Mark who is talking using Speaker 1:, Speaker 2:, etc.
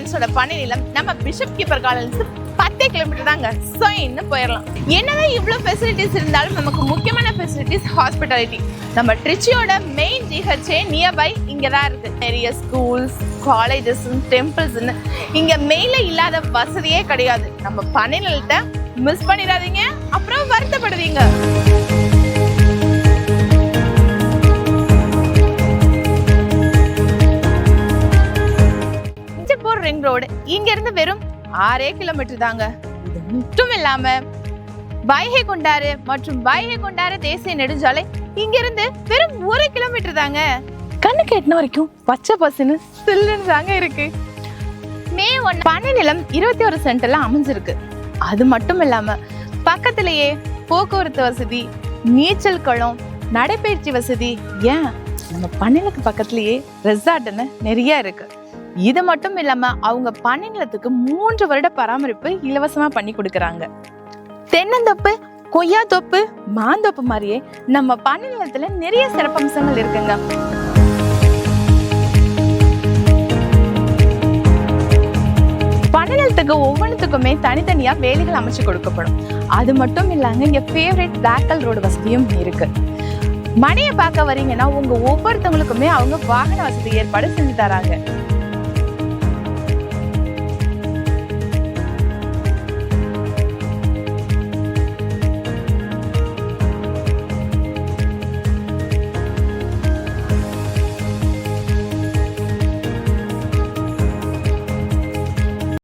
Speaker 1: கார்டன்ஸோட பனை நிலம் நம்ம பிஷப் கீப்பர் கார்டன்ஸ் 10 கிலோமீட்டர் தாங்க. சொயின்னு போயிடலாம். என்னதான் இவ்வளவு ஃபெசிலிட்டிஸ் இருந்தாலும் நமக்கு முக்கியமான ஃபெசிலிட்டிஸ் ஹாஸ்பிட்டாலிட்டி. நம்ம ட்ரிச்சியோட மெயின் ஜிஹெச்ஏ நியர்பை இங்கே தான் இருக்கு. நிறைய ஸ்கூல்ஸ், காலேஜஸ், டெம்பிள்ஸ் இங்க மெயின்ல இல்லாத வசதியே கிடையாது. நம்ம பனை நிலத்தை மிஸ் பண்ணிடாதீங்க, அப்புறம் வருத்தப்படுவீங்க. ரிங் ரோடு இங்க இருந்து வெறும் 6 கிலோமீட்டர் தாங்க. இது மட்டும் இல்லாம வைகை கொண்டாறு மற்றும் வைகை கொண்டாறு தேசிய நெடுஞ்சாலை இங்க இருந்து வெறும் 1 கிலோமீட்டர் தாங்க. கண்ணுக்கு எட்டின வரைக்கும் பச்சை பசுன்னு சில்லுன்னு தாங்க இருக்கு. மே 1 பனை நிலம் 21 சென்ட்ல அமைஞ்சிருக்கு. அது மட்டும் இல்லாம பக்கத்திலேயே போக்குவரத்து வசதி, நீச்சல் குளம், நடைபயிற்சி வசதி, ஏன் நம்ம பனைநிலத்துக்கு பக்கத்திலேயே ரெசார்ட்னு நிறைய இருக்கு. இது மட்டும் இல்லாம அவங்க பனை நிலத்துக்கு 3 வருட பராமரிப்பு இலவசமா பண்ணி கொடுக்கறாங்க. தென்னந்தோப்பு, கொய்யா தோப்பு, மாந்தோப்பு மாதிரியே நம்ம பனை நிலத்துல நிறைய சிறப்பம்சங்கள் இருக்குங்க. பனை நிலத்துக்கு ஒவ்வொன்றுத்துக்குமே தனித்தனியா வேலைகள் அமைச்சு கொடுக்கப்படும். அது மட்டும் இல்லாம இங்க ஃபேவரட் பிளாக்கல் ரோடு வசதியும் இருக்கு. மனையை பார்க்க வரீங்கன்னா உங்க ஒவ்வொருத்தவங்களுக்குமே அவங்க வாகன வசதி ஏற்பாடு செஞ்சு தராங்க.